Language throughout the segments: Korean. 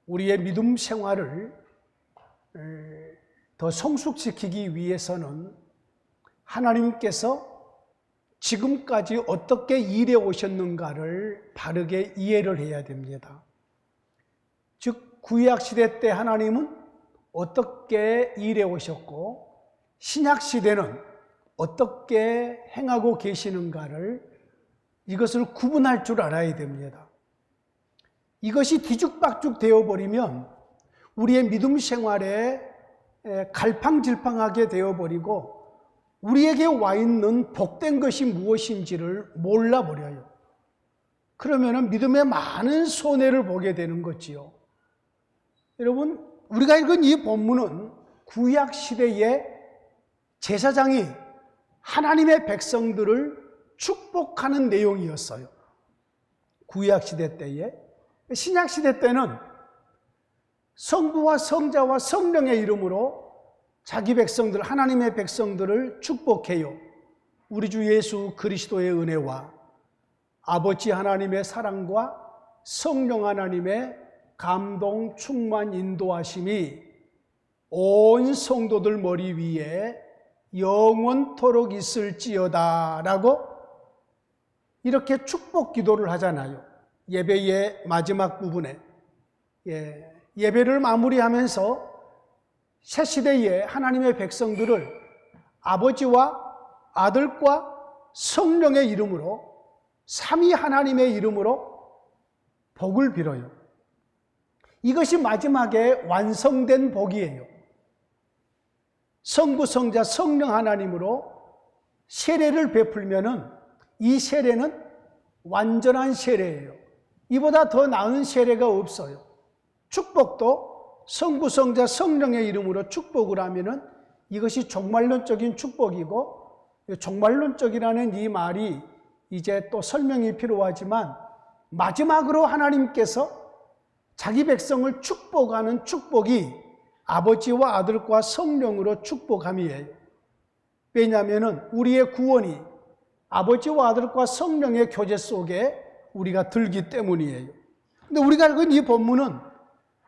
우리의 믿음 생활을 더 성숙시키기 위해서는 하나님께서 지금까지 어떻게 일해 오셨는가를 바르게 이해를 해야 됩니다. 즉 구약시대 때 하나님은 어떻게 일해 오셨고 신약시대는 어떻게 행하고 계시는가를 이것을 구분할 줄 알아야 됩니다. 이것이 뒤죽박죽 되어버리면 우리의 믿음 생활에 갈팡질팡하게 되어버리고 우리에게 와 있는 복된 것이 무엇인지를 몰라버려요. 그러면 믿음에 많은 손해를 보게 되는 거지요. 여러분, 우리가 읽은 이 본문은 구약시대의 제사장이 하나님의 백성들을 축복하는 내용이었어요. 구약시대 때에. 신약시대 때는 성부와 성자와 성령의 이름으로 자기 백성들, 하나님의 백성들을 축복해요. 우리 주 예수 그리스도의 은혜와 아버지 하나님의 사랑과 성령 하나님의 감동, 충만, 인도하심이 온 성도들 머리 위에 영원토록 있을지어다 라고 이렇게 축복 기도를 하잖아요. 예배의 마지막 부분에 예배를 마무리하면서 새 시대의 하나님의 백성들을 아버지와 아들과 성령의 이름으로 삼위 하나님의 이름으로 복을 빌어요. 이것이 마지막에 완성된 복이에요. 성부, 성자, 성령 하나님으로 세례를 베풀면은 이 세례는 완전한 세례예요. 이보다 더 나은 세례가 없어요. 축복도 성부, 성자, 성령의 이름으로 축복을 하면은 이것이 종말론적인 축복이고, 종말론적이라는 이 말이 이제 또 설명이 필요하지만 마지막으로 하나님께서 자기 백성을 축복하는 축복이 아버지와 아들과 성령으로 축복함이에요. 왜냐하면 우리의 구원이 아버지와 아들과 성령의 교제 속에 우리가 들기 때문이에요. 근데 우리가 읽은 이 본문은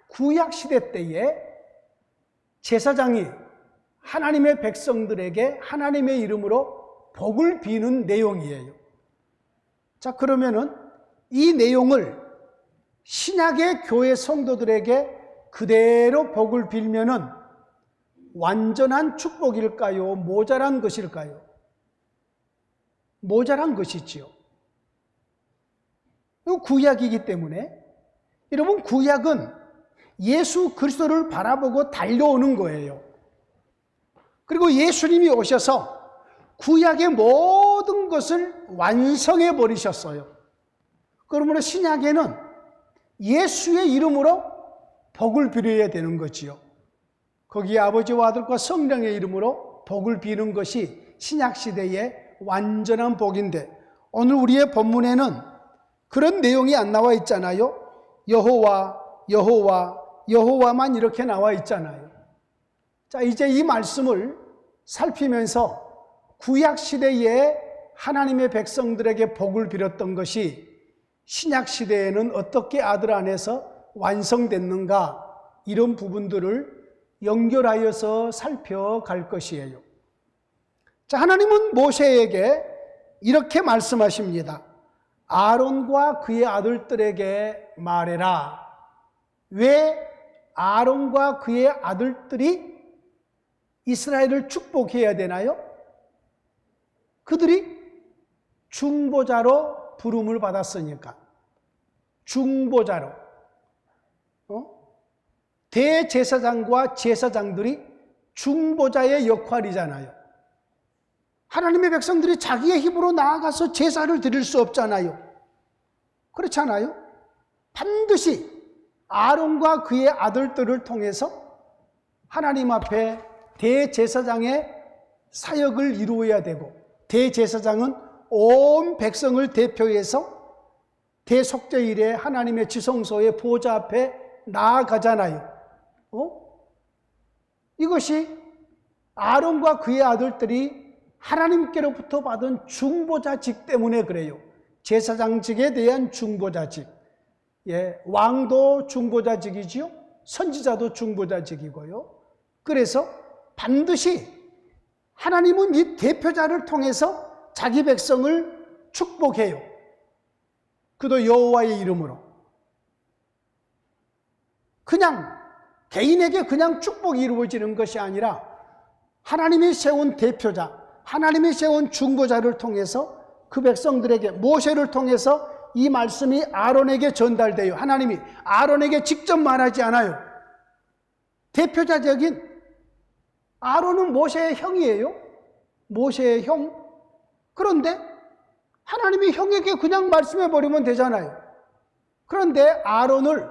구약시대 때에 제사장이 하나님의 백성들에게 하나님의 이름으로 복을 비는 내용이에요. 자, 그러면은 이 내용을 신약의 교회 성도들에게 그대로 복을 빌면은 완전한 축복일까요? 모자란 것일까요? 모자란 것이지요. 구약이기 때문에 여러분, 구약은 예수 그리스도를 바라보고 달려오는 거예요. 그리고 예수님이 오셔서 구약의 모든 것을 완성해 버리셨어요. 그러므로 신약에는 예수의 이름으로 복을 빌어야 되는 거지요. 거기에 아버지와 아들과 성령의 이름으로 복을 비는 것이 신약시대의 완전한 복인데, 오늘 우리의 본문에는 그런 내용이 안 나와 있잖아요. 여호와, 여호와, 여호와만 이렇게 나와 있잖아요. 자, 이제 이 말씀을 살피면서 구약시대에 하나님의 백성들에게 복을 빌었던 것이 신약시대에는 어떻게 아들 안에서 완성됐는가, 이런 부분들을 연결하여서 살펴갈 것이에요. 자, 하나님은 모세에게 이렇게 말씀하십니다. 아론과 그의 아들들에게 말해라. 왜 아론과 그의 아들들이 이스라엘을 축복해야 되나요? 그들이 중보자로 부름을 받았으니까. 중보자로. 대제사장과 제사장들이 중보자의 역할이잖아요. 하나님의 백성들이 자기의 힘으로 나아가서 제사를 드릴 수 없잖아요. 그렇잖아요. 반드시 아론과 그의 아들들을 통해서 하나님 앞에 대제사장의 사역을 이루어야 되고, 대제사장은 온 백성을 대표해서 대속죄일에 하나님의 지성소의 보좌 앞에 나아가잖아요. 이것이 아론과 그의 아들들이 하나님께로부터 받은 중보자직 때문에 그래요. 제사장직에 대한 중보자직. 왕도 중보자직이지요. 선지자도 중보자직이고요. 그래서 반드시 하나님은 이 대표자를 통해서 자기 백성을 축복해요. 그도 여호와의 이름으로. 그냥 개인에게 그냥 축복이 이루어지는 것이 아니라 하나님이 세운 대표자, 하나님이 세운 중보자를 통해서 그 백성들에게, 모세를 통해서 이 말씀이 아론에게 전달돼요. 하나님이 아론에게 직접 말하지 않아요. 대표자적인 아론은 모세의 형이에요. 모세의 형. 그런데 하나님이 형에게 그냥 말씀해 버리면 되잖아요. 그런데 아론을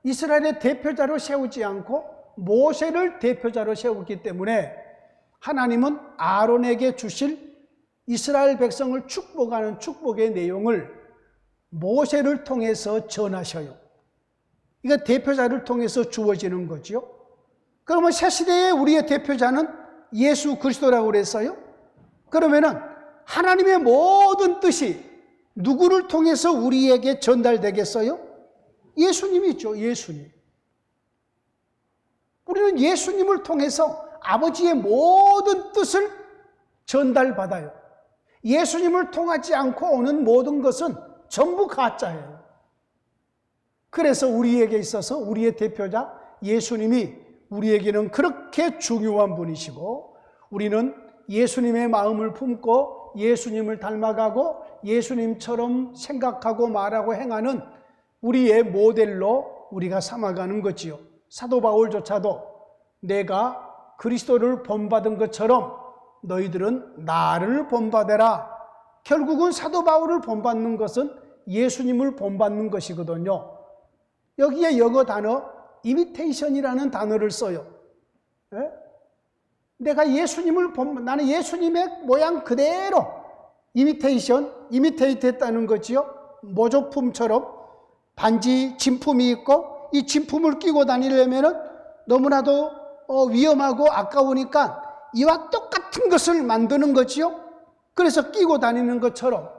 이스라엘의 대표자로 세우지 않고 모세를 대표자로 세웠기 때문에 하나님은 아론에게 주실 이스라엘 백성을 축복하는 축복의 내용을 모세를 통해서 전하셔요. 이거 대표자를 통해서 주어지는 거죠. 그러면 새 시대의 우리의 대표자는 예수 그리스도라고 그랬어요. 그러면은 하나님의 모든 뜻이 누구를 통해서 우리에게 전달되겠어요? 예수님이죠. 예수님. 우리는 예수님을 통해서 아버지의 모든 뜻을 전달받아요. 예수님을 통하지 않고 오는 모든 것은 전부 가짜예요. 그래서 우리에게 있어서 우리의 대표자 예수님이 우리에게는 그렇게 중요한 분이시고, 우리는 예수님의 마음을 품고 예수님을 닮아가고 예수님처럼 생각하고 말하고 행하는 우리의 모델로 우리가 삼아가는 거지요. 사도 바울조차도 내가 그리스도를 본받은 것처럼 너희들은 나를 본받아라. 결국은 사도 바울을 본받는 것은 예수님을 본받는 것이거든요. 여기에 영어 단어 imitation이라는 단어를 써요. 내가 예수님을 나는 예수님의 모양 그대로 imitate 했다는 거지요. 모조품처럼 반지 진품이 있고 이 진품을 끼고 다니려면은 너무나도 위험하고 아까우니까 이와 똑같은 것을 만드는 거지요. 그래서 끼고 다니는 것처럼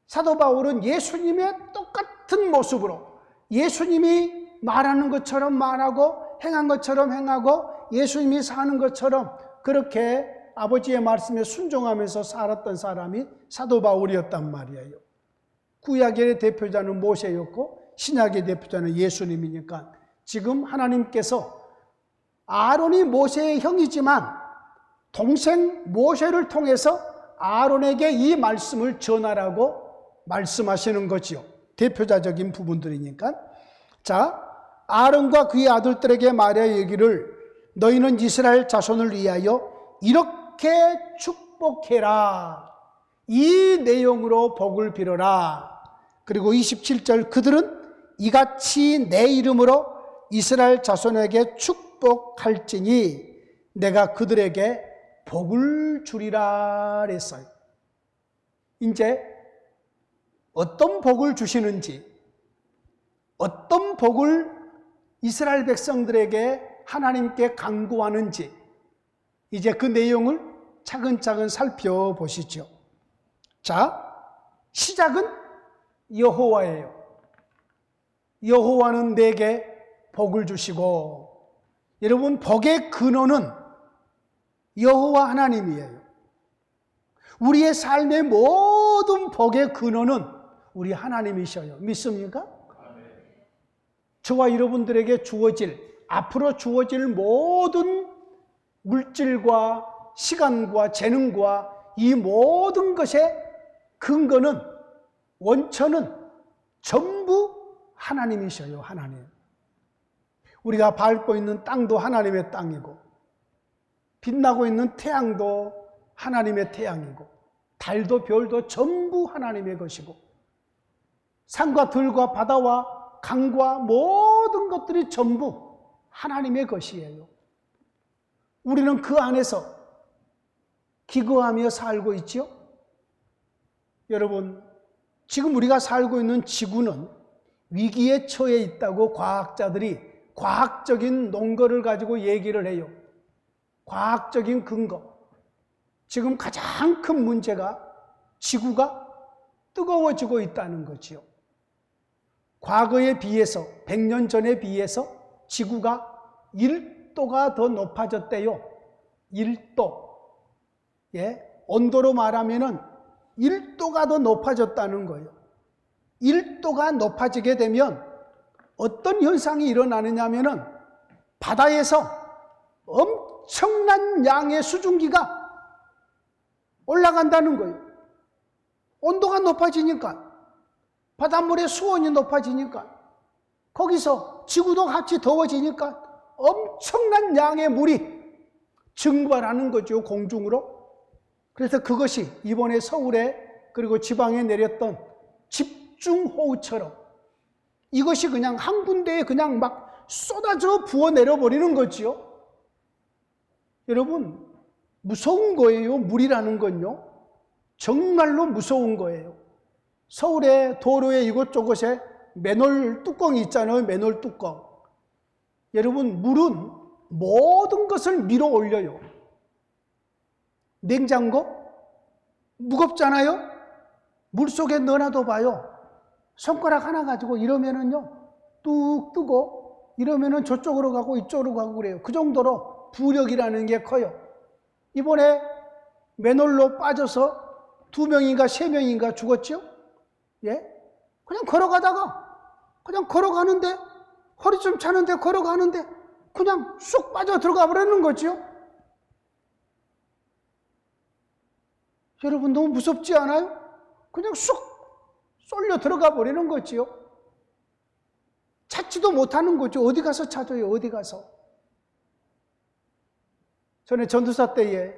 사도 바울은 예수님의 똑같은 모습으로 예수님이 말하는 것처럼 말하고 행한 것처럼 행하고 예수님이 사는 것처럼 그렇게 아버지의 말씀에 순종하면서 살았던 사람이 사도 바울이었단 말이에요. 구약의 대표자는 모세였고 신약의 대표자는 예수님이니까 지금 하나님께서 아론이 모세의 형이지만 동생 모세를 통해서 아론에게 이 말씀을 전하라고 말씀하시는 거지요. 대표자적인 부분들이니까. 자, 아론과 그의 아들들에게 말하여 이르기를 너희는 이스라엘 자손을 위하여 이렇게 축복해라. 이 내용으로 복을 빌어라. 그리고 27절 그들은 이같이 내 이름으로 이스라엘 자손에게 축복할지니 내가 그들에게 복을 주리라 그랬어요. 이제 어떤 복을 주시는지, 어떤 복을 이스라엘 백성들에게 하나님께 간구하는지 이제 그 내용을 차근차근 살펴보시죠. 자, 시작은 여호와예요. 여호와는 내게 복을 주시고, 여러분 복의 근원은 여호와 하나님이에요. 우리의 삶의 모든 복의 근원은 우리 하나님이셔요. 믿습니까? 저와 여러분들에게 앞으로 주어질 모든 물질과 시간과 재능과 이 모든 것의 근거는, 원천은 전부 하나님이셔요. 하나님. 우리가 밟고 있는 땅도 하나님의 땅이고, 빛나고 있는 태양도 하나님의 태양이고, 달도 별도 전부 하나님의 것이고, 산과 들과 바다와 강과 모든 것들이 전부 하나님의 것이에요. 우리는 그 안에서 기거하며 살고 있죠. 여러분, 지금 우리가 살고 있는 지구는 위기에 처해 있다고 과학자들이 과학적인 논거를 가지고 얘기를 해요. 과학적인 근거. 지금 가장 큰 문제가 지구가 뜨거워지고 있다는 거지요. 과거에 비해서 100년 전에 비해서 지구가 1도가 더 높아졌대요. 1도. 예, 온도로 말하면은 1도가 더 높아졌다는 거예요. 1도가 높아지게 되면 어떤 현상이 일어나느냐 하면은 바다에서 엄청난 양의 수증기가 올라간다는 거예요. 온도가 높아지니까, 바닷물의 수온이 높아지니까, 거기서 지구도 같이 더워지니까 엄청난 양의 물이 증발하는 거죠, 공중으로. 그래서 그것이 이번에 서울에 그리고 지방에 내렸던 집중호우처럼 이것이 그냥 한 군데에 그냥 막 쏟아져 부어 내려버리는 거지요. 여러분, 무서운 거예요. 물이라는 건요. 정말로 무서운 거예요. 서울의 도로에 이곳저곳에 맨홀 뚜껑이 있잖아요. 맨홀 뚜껑. 여러분, 물은 모든 것을 밀어 올려요. 냉장고? 무겁잖아요? 물속에 넣어놔도 봐요. 손가락 하나 가지고 이러면은요, 뚝 뜨고, 이러면은 저쪽으로 가고 이쪽으로 가고 그래요. 그 정도로 부력이라는 게 커요. 이번에 맨홀로 빠져서 2명인가 3명인가 죽었죠? 예? 그냥 걸어가는데, 허리 좀 차는데 걸어가는데, 그냥 쑥 빠져 들어가 버리는 거죠? 여러분, 너무 무섭지 않아요? 그냥 쑥 쏠려 들어가 버리는 거지요. 찾지도 못하는 거죠. 어디 가서 찾아요, 어디 가서. 전에 전도사 때에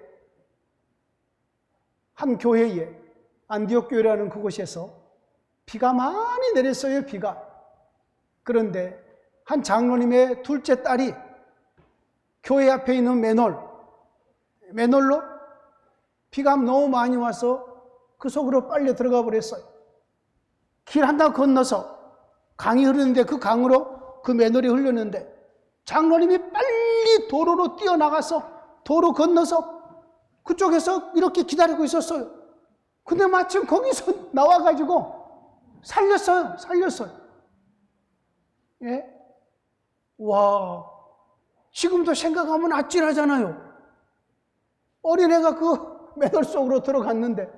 한 교회에, 안디옥 교회라는 그곳에서 비가 많이 내렸어요, 비가. 그런데 한 장로님의 둘째 딸이 교회 앞에 있는 맨홀로 비가 너무 많이 와서 그 속으로 빨려 들어가 버렸어요. 길 하나 건너서 강이 흐르는데 그 강으로 그 맨홀이 흐르는데 장로님이 빨리 도로로 뛰어나가서 도로 건너서 그쪽에서 이렇게 기다리고 있었어요. 근데 마침 거기서 나와가지고 살렸어요. 예? 와, 지금도 생각하면 아찔하잖아요. 어린애가 그 맨홀 속으로 들어갔는데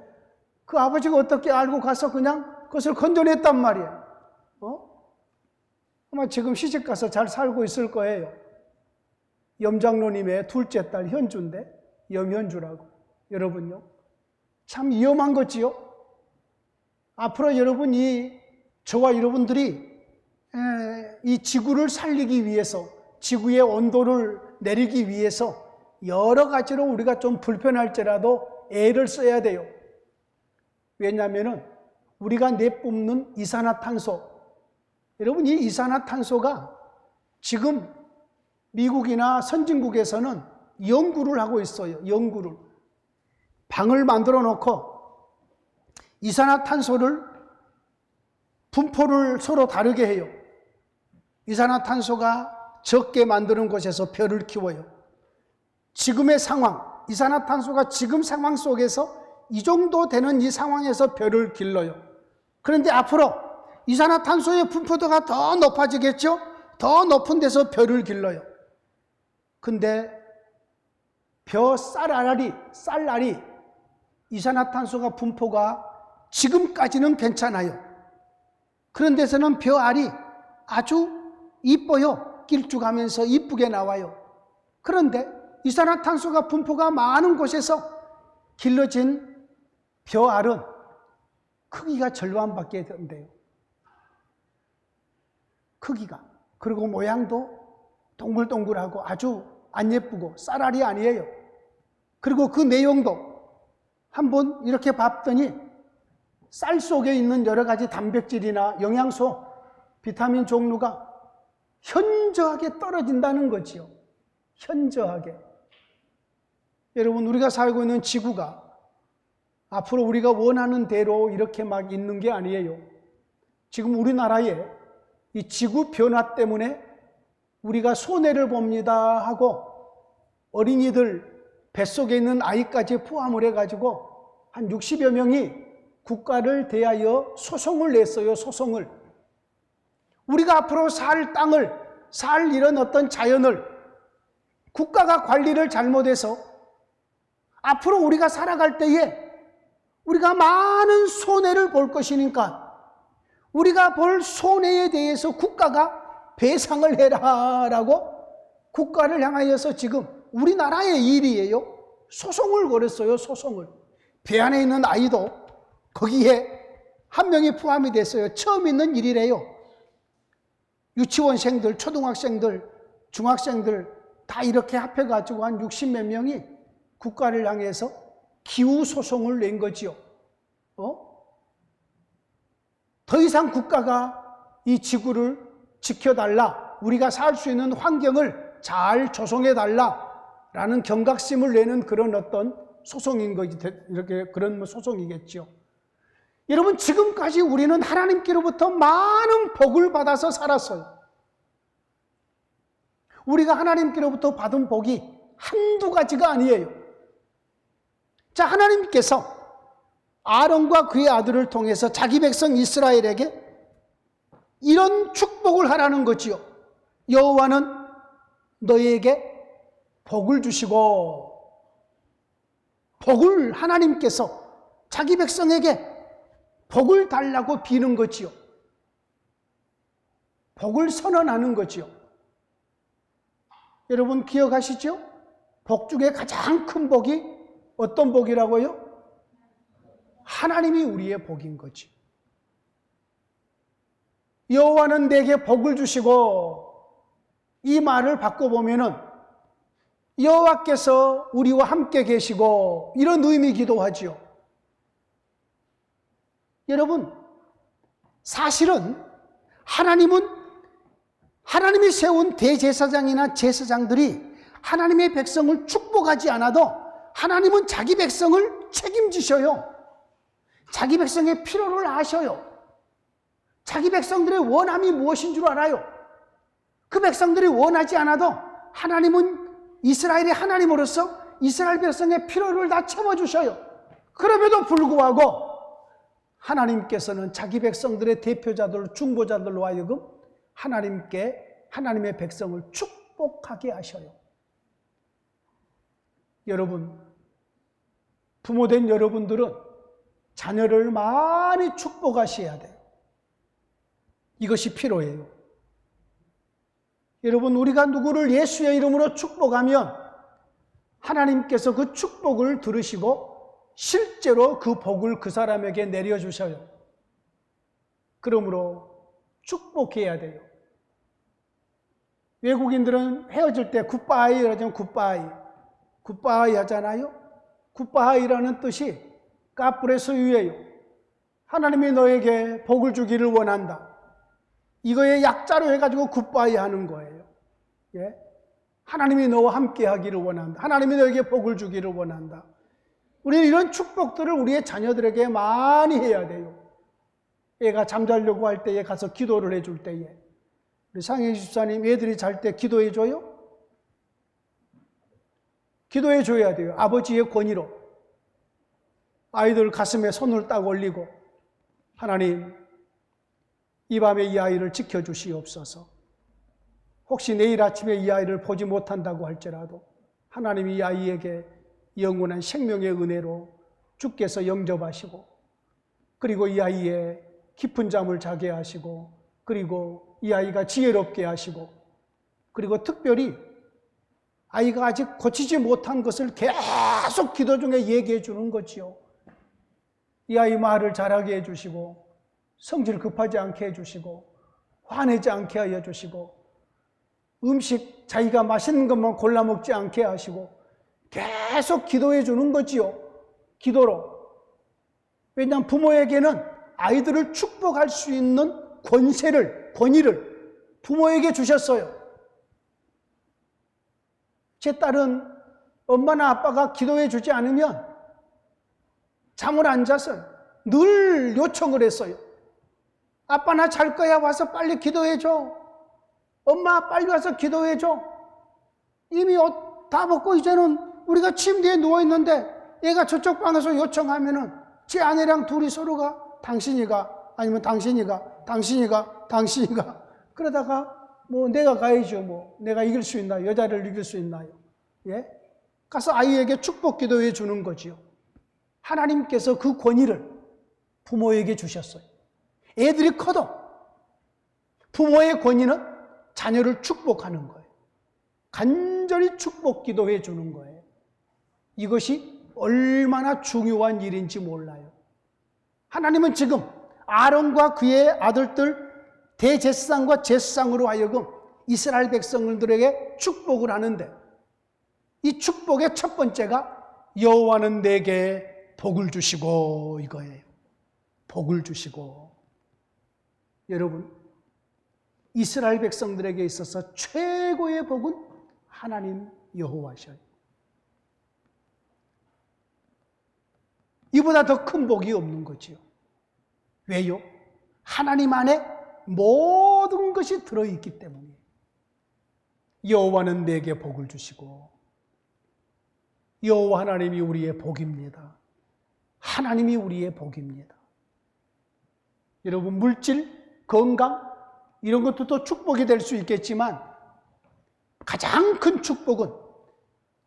그 아버지가 어떻게 알고 가서 그냥 그것을 건져냈단 말이에요. 아마 지금 시집가서 잘 살고 있을 거예요. 염장로님의 둘째 딸 현주인데, 염현주라고. 여러분요, 참 위험한 거지요. 앞으로 여러분이, 저와 여러분들이 이 지구를 살리기 위해서, 지구의 온도를 내리기 위해서 여러 가지로 우리가 좀 불편할지라도 애를 써야 돼요. 왜냐하면 우리가 내뿜는 이산화탄소, 여러분, 이 이산화탄소가 지금 미국이나 선진국에서는 연구를 하고 있어요. 연구를. 방을 만들어 놓고 이산화탄소를 분포를 서로 다르게 해요. 이산화탄소가 적게 만드는 곳에서 벼를 키워요. 지금의 상황, 이산화탄소가 지금 상황 속에서 이 정도 되는 이 상황에서 벼를 길러요. 그런데 앞으로 이산화탄소의 분포도가 더 높아지겠죠? 더 높은 데서 벼를 길러요. 근데 벼 쌀알이 이산화탄소가 분포가 지금까지는 괜찮아요. 그런 데서는 벼알이 아주 이뻐요. 길쭉하면서 이쁘게 나와요. 그런데 이산화탄소가 분포가 많은 곳에서 길러진 벼알은 크기가 절반밖에 안 돼요. 크기가. 그리고 모양도 동글동글하고 아주 안 예쁘고 쌀알이 아니에요. 그리고 그 내용도 한번 이렇게 봤더니 쌀 속에 있는 여러 가지 단백질이나 영양소, 비타민 종류가 현저하게 떨어진다는 거지요. 현저하게. 여러분, 우리가 살고 있는 지구가 앞으로 우리가 원하는 대로 이렇게 막 있는 게 아니에요. 지금 우리나라에 이 지구 변화 때문에 우리가 손해를 봅니다 하고 어린이들 뱃속에 있는 아이까지 포함을 해가지고 한 60여 명이 국가를 대하여 소송을 냈어요. 소송을. 우리가 앞으로 살 땅을, 살 이런 어떤 자연을 국가가 관리를 잘못해서 앞으로 우리가 살아갈 때에 우리가 많은 손해를 볼 것이니까 우리가 볼 손해에 대해서 국가가 배상을 해라라고 국가를 향하여서 지금 우리나라의 일이에요. 소송을 걸었어요. 소송을. 배 안에 있는 아이도 거기에 한 명이 포함이 됐어요. 처음 있는 일이래요. 유치원생들, 초등학생들, 중학생들 다 이렇게 합해가지고 한 60몇 명이 국가를 향해서 기후소송을 낸 거지요. 더 이상 국가가 이 지구를 지켜달라, 우리가 살 수 있는 환경을 잘 조성해달라라는 경각심을 내는 그런 어떤 소송인 거지, 이렇게 그런 소송이겠죠. 여러분, 지금까지 우리는 하나님께로부터 많은 복을 받아서 살았어요. 우리가 하나님께로부터 받은 복이 한두 가지가 아니에요. 자, 하나님께서 아론과 그의 아들을 통해서 자기 백성 이스라엘에게 이런 축복을 하라는 거지요. 여호와는 너희에게 복을 주시고, 복을 하나님께서 자기 백성에게 복을 달라고 비는 거지요. 복을 선언하는 거지요. 여러분 기억하시죠? 복 중에 가장 큰 복이 어떤 복이라고요? 하나님이 우리의 복인 거지. 여호와는 내게 복을 주시고, 이 말을 바꿔보면은 여호와께서 우리와 함께 계시고, 이런 의미이기도 하지요. 여러분, 사실은 하나님은 하나님이 세운 대제사장이나 제사장들이 하나님의 백성을 축복하지 않아도 하나님은 자기 백성을 책임지셔요. 자기 백성의 필요를 아셔요. 자기 백성들의 원함이 무엇인 줄 알아요. 그 백성들이 원하지 않아도 하나님은 이스라엘의 하나님으로서 이스라엘 백성의 필요를 다 채워주셔요. 그럼에도 불구하고 하나님께서는 자기 백성들의 대표자들, 중보자들로 하여금 하나님의 백성을 축복하게 하셔요. 여러분, 부모된 여러분들은 자녀를 많이 축복하셔야 돼요. 이것이 필요해요. 여러분, 우리가 누구를 예수의 이름으로 축복하면 하나님께서 그 축복을 들으시고 실제로 그 복을 그 사람에게 내려주셔요. 그러므로 축복해야 돼요. 외국인들은 헤어질 때 굿바이 하잖아요. 굿바이 하잖아요. 굿바이라는 뜻이 까불의 소유예요. 하나님이 너에게 복을 주기를 원한다. 이거의 약자로 해가지고 굿바이 하는 거예요. 예? 하나님이 너와 함께 하기를 원한다. 하나님이 너에게 복을 주기를 원한다. 우리는 이런 축복들을 우리의 자녀들에게 많이 해야 돼요. 애가 잠자려고 할 때에 가서 기도를 해줄 때에. 우리 상혜 집사님, 애들이 잘 때 기도해줘요? 기도해줘야 돼요. 아버지의 권위로. 아이들 가슴에 손을 딱 올리고, 하나님, 이 밤에 이 아이를 지켜주시옵소서. 혹시 내일 아침에 이 아이를 보지 못한다고 할지라도 하나님이 이 아이에게 영원한 생명의 은혜로 주께서 영접하시고, 그리고 이 아이의 깊은 잠을 자게 하시고, 그리고 이 아이가 지혜롭게 하시고, 그리고 특별히 아이가 아직 고치지 못한 것을 계속 기도 중에 얘기해 주는 거지요. 이 아이 말을 잘하게 해주시고, 성질 급하지 않게 해주시고, 화내지 않게 하여 주시고, 음식 자기가 맛있는 것만 골라 먹지 않게 하시고, 계속 기도해 주는 거지요. 기도로. 왜냐하면 부모에게는 아이들을 축복할 수 있는 권위를 부모에게 주셨어요. 제 딸은 엄마나 아빠가 기도해 주지 않으면 잠을 안 자서 늘 요청을 했어요. 아빠 나 잘 거야, 와서 빨리 기도해 줘. 엄마 빨리 와서 기도해 줘. 이미 옷 다 벗고 이제는 우리가 침대에 누워 있는데 얘가 저쪽 방에서 요청하면은 제 아내랑 둘이 서로가 당신이가 아니면 당신이가 그러다가 뭐 내가 가야죠. 뭐 내가 이길 수 있나요? 여자를 이길 수 있나요? 예? 가서 아이에게 축복 기도해 주는 거지요. 하나님께서 그 권위를 부모에게 주셨어요. 애들이 커도 부모의 권위는 자녀를 축복하는 거예요. 간절히 축복 기도해 주는 거예요. 이것이 얼마나 중요한 일인지 몰라요. 하나님은 지금 아론과 그의 아들들 대제사장과 제사장으로 하여금 이스라엘 백성들에게 축복을 하는데, 이 축복의 첫 번째가 여호와는 내게 복을 주시고 이거예요. 복을 주시고. 여러분, 이스라엘 백성들에게 있어서 최고의 복은 하나님 여호와셔요. 이보다 더 큰 복이 없는 거지요. 왜요? 하나님 안에 모든 것이 들어있기 때문이에요. 여호와는 내게 복을 주시고, 여호와 하나님이 우리의 복입니다. 하나님이 우리의 복입니다. 여러분, 물질, 건강 이런 것도 또 축복이 될 수 있겠지만 가장 큰 축복은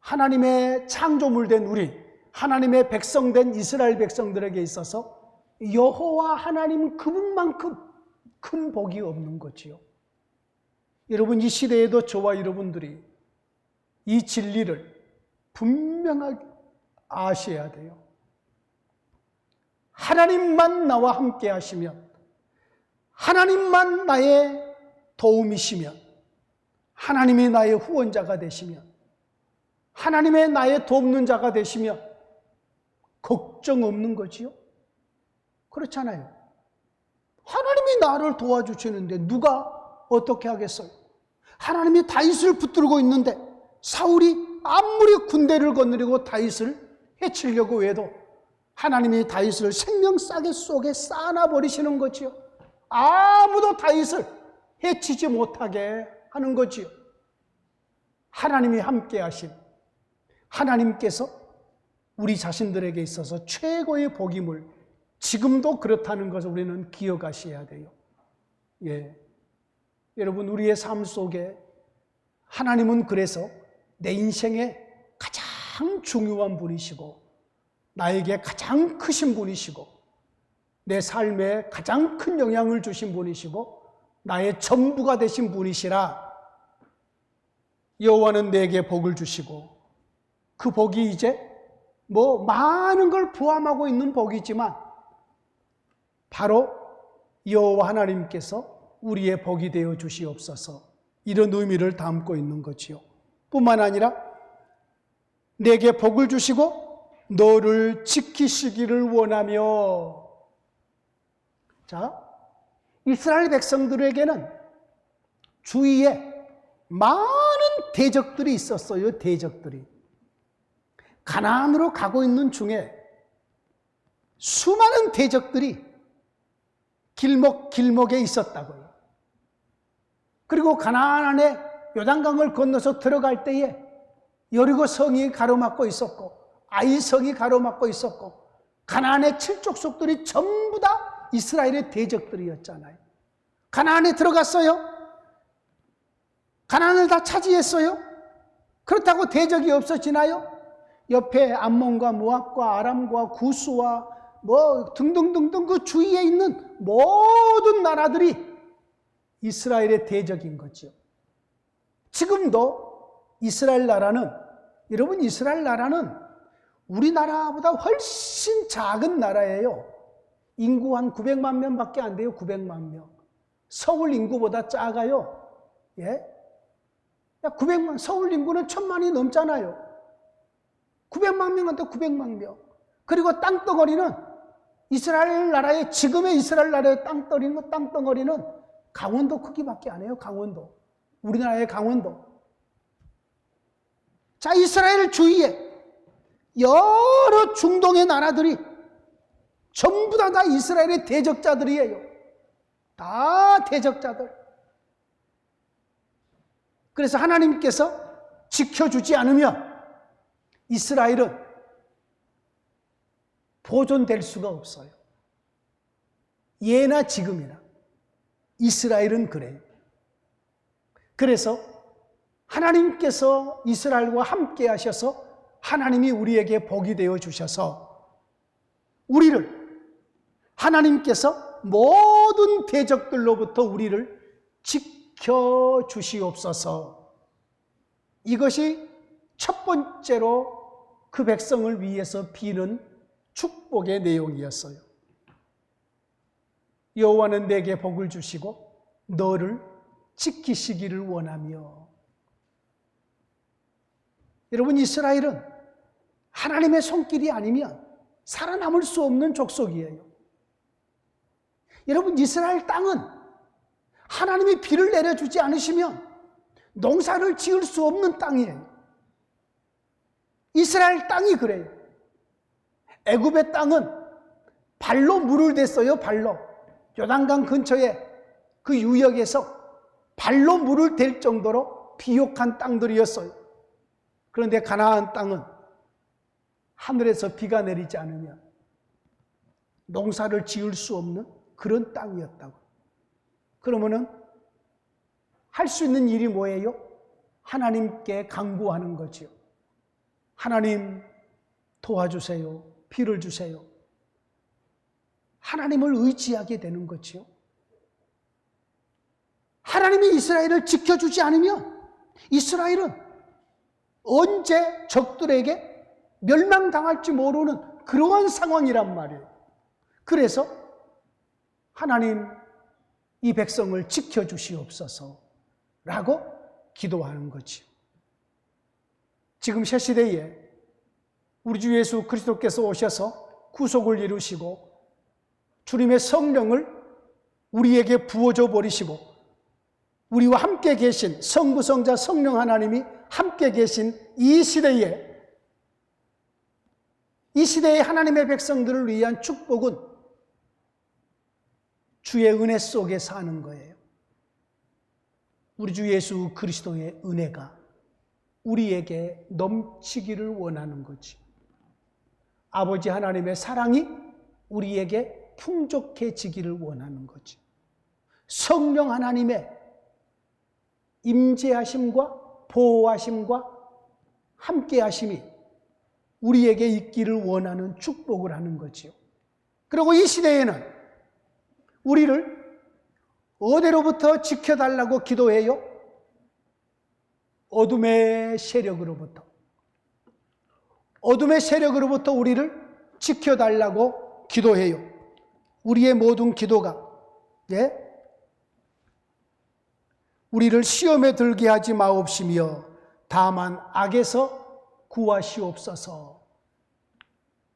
하나님의 창조물 된 우리, 하나님의 백성된 이스라엘 백성들에게 있어서 여호와 하나님 그분만큼 큰 복이 없는 거지요. 여러분, 이 시대에도 저와 여러분들이 이 진리를 분명하게 아셔야 돼요. 하나님만 나와 함께 하시면, 하나님만 나의 도움이시면, 하나님이 나의 후원자가 되시면, 하나님의 나의 돕는 자가 되시면 걱정 없는 거지요? 그렇잖아요. 하나님이 나를 도와주시는데 누가 어떻게 하겠어요? 하나님이 다윗을 붙들고 있는데 사울이 아무리 군대를 거느리고 다윗을 해치려고 해도 하나님이 다윗을 생명싸개 속에 쌓아버리시는 거지요. 아무도 다윗을 해치지 못하게 하는 거지요. 하나님이 함께 하신 하나님께서 우리 자신들에게 있어서 최고의 복임을 지금도 그렇다는 것을 우리는 기억하셔야 돼요. 예. 여러분, 우리의 삶 속에 하나님은 그래서 내 인생에 가장 중요한 분이시고, 나에게 가장 크신 분이시고, 내 삶에 가장 큰 영향을 주신 분이시고, 나의 전부가 되신 분이시라 여호와는 내게 복을 주시고, 그 복이 이제 뭐 많은 걸 포함하고 있는 복이지만 바로 여호와 하나님께서 우리의 복이 되어 주시옵소서, 이런 의미를 담고 있는 거지요. 뿐만 아니라 내게 복을 주시고 너를 지키시기를 원하며. 자, 이스라엘 백성들에게는 주위에 많은 대적들이 있었어요. 대적들이. 가나안으로 가고 있는 중에 수많은 대적들이 길목에 있었다고요. 그리고 가나안 안에 요단강을 건너서 들어갈 때에 여리고 성이 가로막고 있었고, 아이 성이 가로막고 있었고, 가나안의 7족속들이 전부 다 이스라엘의 대적들이었잖아요. 가나안에 들어갔어요. 가나안을 다 차지했어요. 그렇다고 대적이 없어지나요? 옆에 암몬과 모압과 아람과 구스와 뭐 등등등등 그 주위에 있는 모든 나라들이 이스라엘의 대적인 거죠. 지금도 이스라엘 나라는, 여러분, 이스라엘 나라는 우리나라보다 훨씬 작은 나라예요. 인구 한 900만 명밖에 안 돼요. 900만 명. 서울 인구보다 작아요. 예? 900만, 서울 인구는 1000만이 넘잖아요. 900만 명한테 900만 명. 그리고 땅덩어리는 이스라엘 나라의, 지금의 이스라엘 나라의 땅덩어리는 강원도 크기밖에 안 해요. 강원도. 우리나라의 강원도. 자, 이스라엘 주위에 여러 중동의 나라들이 전부 다 이스라엘의 대적자들이에요. 다 대적자들. 그래서 하나님께서 지켜주지 않으면 이스라엘은 보존될 수가 없어요. 예나 지금이나 이스라엘은 그래요. 그래서 하나님께서 이스라엘과 함께 하셔서 하나님이 우리에게 복이 되어 주셔서 우리를 하나님께서 모든 대적들로부터 우리를 지켜 주시옵소서. 이것이 첫 번째로 그 백성을 위해서 비는 축복의 내용이었어요. 여호와는 내게 복을 주시고 너를 지키시기를 원하며. 여러분, 이스라엘은 하나님의 손길이 아니면 살아남을 수 없는 족속이에요. 여러분, 이스라엘 땅은 하나님이 비를 내려주지 않으시면 농사를 지을 수 없는 땅이에요. 이스라엘 땅이 그래요. 애굽의 땅은 발로 물을 댔어요. 발로. 요단강 근처에 그 유역에서 발로 물을 댈 정도로 비옥한 땅들이었어요. 그런데 가나안 땅은 하늘에서 비가 내리지 않으면 농사를 지을 수 없는 그런 땅이었다고. 그러면은 할 수 있는 일이 뭐예요? 하나님께 간구하는 거지요. 하나님 도와주세요. 비를 주세요. 하나님을 의지하게 되는 거지요. 하나님이 이스라엘을 지켜주지 않으면 이스라엘은 언제 적들에게 멸망당할지 모르는 그러한 상황이란 말이에요. 그래서 하나님 이 백성을 지켜주시옵소서 라고 기도하는 거지요. 지금 새 시대에 우리 주 예수 그리스도께서 오셔서 구속을 이루시고 주님의 성령을 우리에게 부어줘 버리시고 우리와 함께 계신 성부성자 성령 하나님이 함께 계신 이 시대에 하나님의 백성들을 위한 축복은 주의 은혜 속에 사는 거예요. 우리 주 예수 그리스도의 은혜가 우리에게 넘치기를 원하는 거지. 아버지 하나님의 사랑이 우리에게 풍족해지기를 원하는 거지. 성령 하나님의 임재하심과 보호하심과 함께하심이 우리에게 있기를 원하는 축복을 하는 거지요. 그리고 이 시대에는 우리를 어디로부터 지켜달라고 기도해요? 어둠의 세력으로부터. 어둠의 세력으로부터 우리를 지켜달라고 기도해요. 우리의 모든 기도가 우리를 시험에 들게 하지 마옵시며 다만 악에서 구하시옵소서.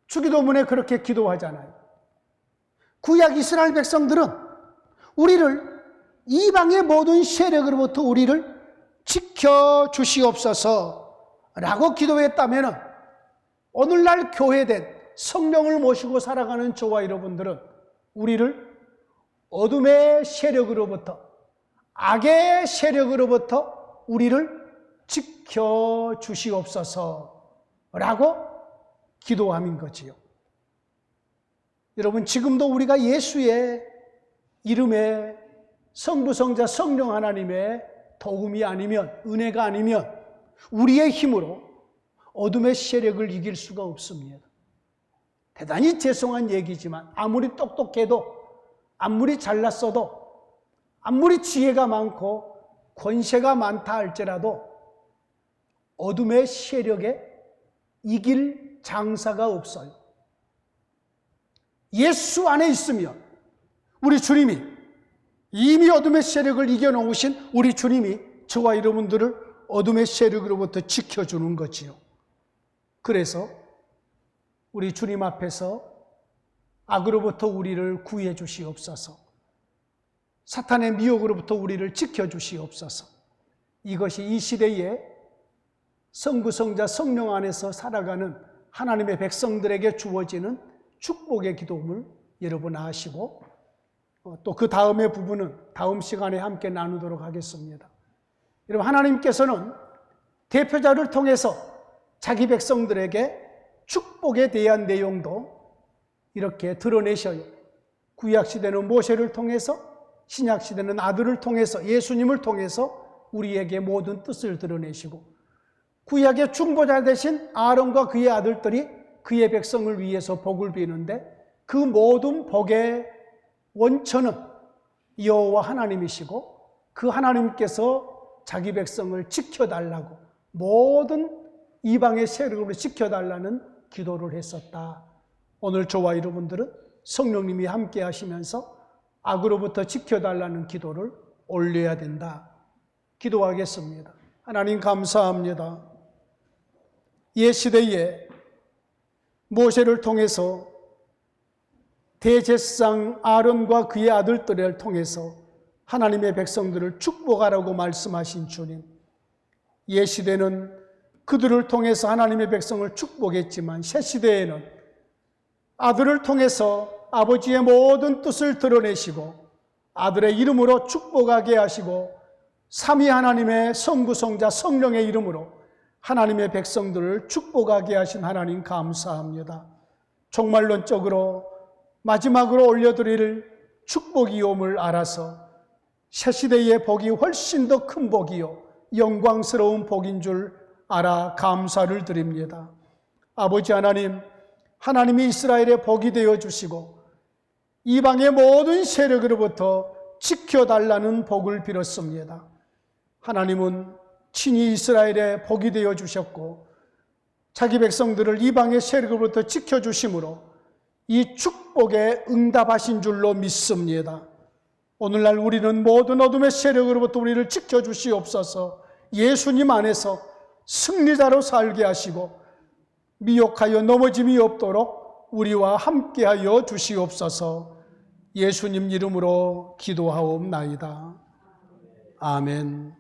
주기도문에 그렇게 기도하잖아요. 구약 이스라엘 백성들은 우리를 이방의 모든 세력으로부터 우리를 지켜주시옵소서 라고 기도했다면 오늘날 교회된 성령을 모시고 살아가는 저와 여러분들은 우리를 어둠의 세력으로부터 악의 세력으로부터 우리를 지켜주시옵소서 라고 기도함인 거지요. 여러분, 지금도 우리가 예수의 이름에 성부, 성자, 성령 하나님의 도움이 아니면, 은혜가 아니면 우리의 힘으로 어둠의 세력을 이길 수가 없습니다. 대단히 죄송한 얘기지만 아무리 똑똑해도, 아무리 잘났어도, 아무리 지혜가 많고 권세가 많다 할지라도 어둠의 세력에 이길 장사가 없어요. 예수 안에 있으면 우리 주님이 이미 어둠의 세력을 이겨놓으신 우리 주님이 저와 여러분들을 어둠의 세력으로부터 지켜주는 거지요. 그래서 우리 주님 앞에서 악으로부터 우리를 구해 주시옵소서. 사탄의 미혹으로부터 우리를 지켜주시옵소서. 이것이 이 시대에 성부, 성자, 성령 안에서 살아가는 하나님의 백성들에게 주어지는 축복의 기도를 여러분 아시고 또 그 다음의 부분은 다음 시간에 함께 나누도록 하겠습니다. 여러분, 하나님께서는 대표자를 통해서 자기 백성들에게 축복에 대한 내용도 이렇게 드러내셔요. 구약시대는 모세를 통해서, 신약시대는 아들을 통해서, 예수님을 통해서 우리에게 모든 뜻을 드러내시고 구약의 중보자 되신 아론과 그의 아들들이 그의 백성을 위해서 복을 비는데 그 모든 복의 원천은 여호와 하나님이시고 그 하나님께서 자기 백성을 지켜달라고 모든 이방의 세력으로 지켜달라는 기도를 했었다. 오늘 저와 여러분들은 성령님이 함께 하시면서 악으로부터 지켜달라는 기도를 올려야 된다. 기도하겠습니다. 하나님 감사합니다. 옛 시대에 모세를 통해서 대제사장 아론과 그의 아들들을 통해서 하나님의 백성들을 축복하라고 말씀하신 주님, 옛 시대는 그들을 통해서 하나님의 백성을 축복했지만 새 시대에는 아들을 통해서 아버지의 모든 뜻을 드러내시고 아들의 이름으로 축복하게 하시고 삼위 하나님의 성부성자 성령의 이름으로 하나님의 백성들을 축복하게 하신 하나님 감사합니다. 종말론적으로 마지막으로 올려드릴 축복이옴을 알아서 새 시대의 복이 훨씬 더 큰 복이요 영광스러운 복인 줄 알아 감사를 드립니다. 아버지 하나님, 하나님이 이스라엘의 복이 되어 주시고 이방의 모든 세력으로부터 지켜달라는 복을 빌었습니다. 하나님은 친히 이스라엘의 복이 되어 주셨고 자기 백성들을 이방의 세력으로부터 지켜주심으로 이 축복에 응답하신 줄로 믿습니다. 오늘날 우리는 모든 어둠의 세력으로부터 우리를 지켜주시옵소서. 예수님 안에서 승리자로 살게 하시고 미혹하여 넘어짐이 없도록 우리와 함께하여 주시옵소서. 예수님 이름으로 기도하옵나이다. 아멘.